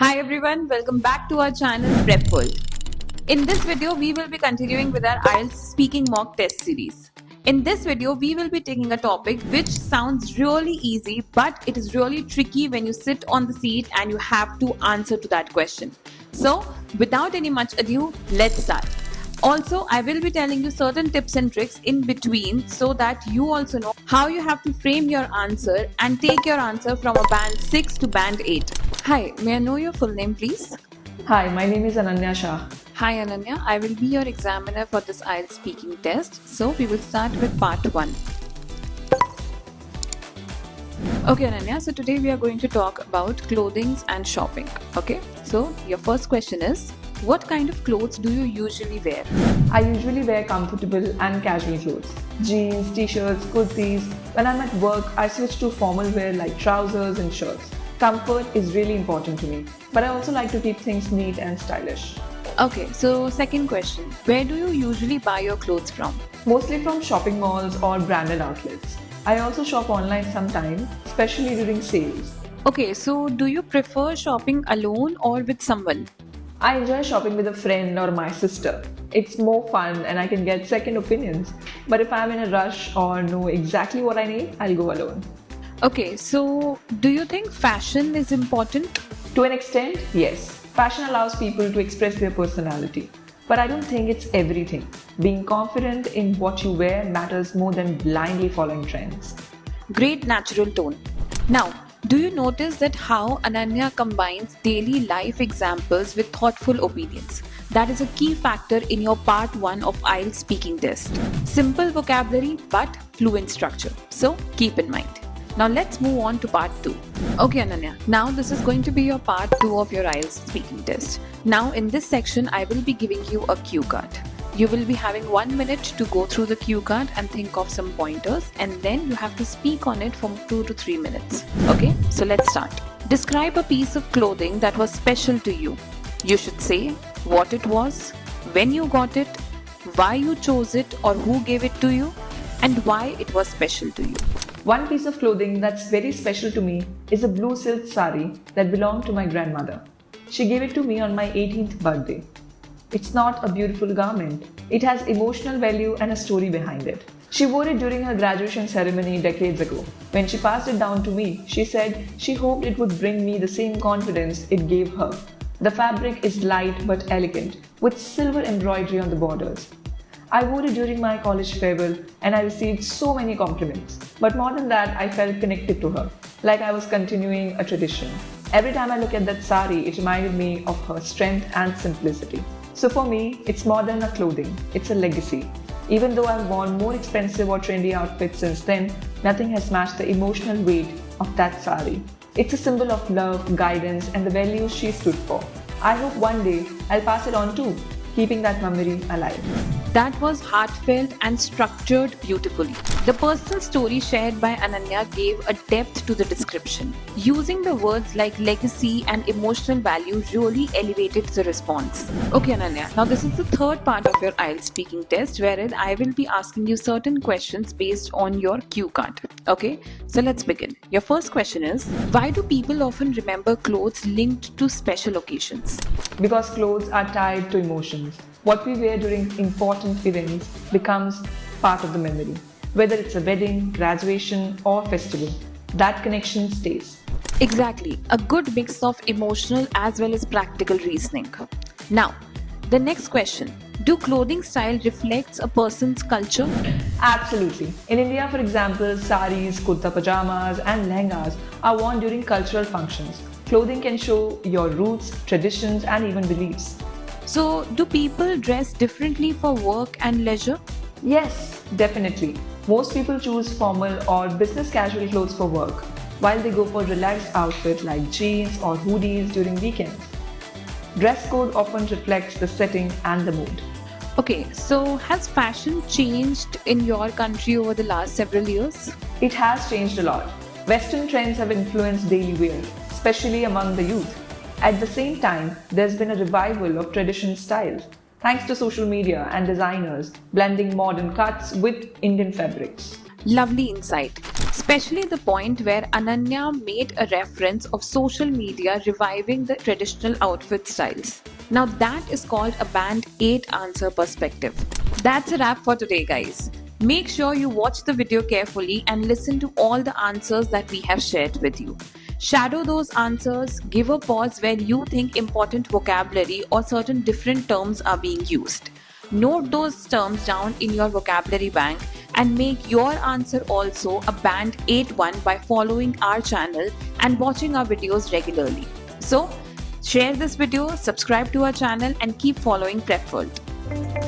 Hi everyone, welcome back to our channel Prep World. In this video, we will be continuing with our IELTS speaking mock test series. In this video, we will be taking a topic which sounds really easy, but it is really tricky when you sit on the seat and you have to answer to that question. So, without any much ado, let's start. Also, I will be telling you certain tips and tricks in between so that you also know how you have to frame your answer and take your answer from a band 6 to band 8. Hi, may I know your full name please? Hi, my name is Ananya Shah. Hi Ananya, I will be your examiner for this IELTS speaking test. So we will start with part 1. Okay Ananya, so today we are going to talk about clothing and shopping. Okay, so your first question is, what kind of clothes do you usually wear? I usually wear comfortable and casual clothes. Jeans, t-shirts, kurtis. When I'm at work, I switch to formal wear like trousers and shirts. Comfort is really important to me, but I also like to keep things neat and stylish. Okay, so second question, where do you usually buy your clothes from? Mostly from shopping malls or branded outlets. I also shop online sometimes, especially during sales. Okay, so do you prefer shopping alone or with someone? I enjoy shopping with a friend or my sister. It's more fun and I can get second opinions. But if I'm in a rush or know exactly what I need, I'll go alone. Okay, so do you think fashion is important? To an extent, yes. Fashion allows people to express their personality. But I don't think it's everything. Being confident in what you wear matters more than blindly following trends. Great natural tone. Now, do you notice that how Ananya combines daily life examples with thoughtful opinions? That is a key factor in your part 1 of IELTS speaking test. Simple vocabulary but fluent structure. So keep in mind. Now let's move on to part 2. Okay Ananya, now this is going to be your part 2 of your IELTS speaking test. Now in this section, I will be giving you a cue card. You will be having 1 minute to go through the cue card and think of some pointers, and then you have to speak on it from 2 to 3 minutes. Okay, so let's start. Describe a piece of clothing that was special to you. You should say what it was, when you got it, why you chose it or who gave it to you, and why it was special to you. One piece of clothing that's very special to me is a blue silk sari that belonged to my grandmother. She gave it to me on my 18th birthday. It's not a beautiful garment. It has emotional value and a story behind it. She wore it during her graduation ceremony decades ago. When she passed it down to me, she said she hoped it would bring me the same confidence it gave her. The fabric is light but elegant, with silver embroidery on the borders. I wore it during my college farewell and I received so many compliments. But more than that, I felt connected to her, like I was continuing a tradition. Every time I look at that sari, it reminded me of her strength and simplicity. So for me, it's more than a clothing, it's a legacy. Even though I've worn more expensive or trendy outfits since then, nothing has matched the emotional weight of that sari. It's a symbol of love, guidance, and the values she stood for. I hope one day I'll pass it on too, keeping that memory alive. That was heartfelt and structured beautifully. The personal story shared by Ananya gave a depth to the description. Using the words like legacy and emotional value really elevated the response. Okay Ananya, now this is the third part of your IELTS speaking test wherein I will be asking you certain questions based on your cue card. Okay, so let's begin. Your first question is, why do people often remember clothes linked to special occasions? Because clothes are tied to emotions. What we wear during important events becomes part of the memory. Whether it's a wedding, graduation, or festival, that connection stays. Exactly, a good mix of emotional as well as practical reasoning. Now, the next question. Do clothing style reflects a person's culture? Absolutely. In India, for example, saris, kurta pajamas, and lehengas are worn during cultural functions. Clothing can show your roots, traditions, and even beliefs. So, do people dress differently for work and leisure? Yes, definitely. Most people choose formal or business casual clothes for work, while they go for relaxed outfits like jeans or hoodies during weekends. Dress code often reflects the setting and the mood. Okay, so has fashion changed in your country over the last several years? It has changed a lot. Western trends have influenced daily wear, especially among the youth. At the same time, there's been a revival of traditional styles, thanks to social media and designers blending modern cuts with Indian fabrics. Lovely insight, especially the point where Ananya made a reference of social media reviving the traditional outfit styles. Now that is called a band 8 answer perspective. That's a wrap for today, guys. Make sure you watch the video carefully and listen to all the answers that we have shared with you. Shadow those answers, give a pause where you think important vocabulary or certain different terms are being used. Note those terms down in your vocabulary bank and make your answer also a band 8 one by following our channel and watching our videos regularly. So, share this video, subscribe to our channel and keep following Prepworld.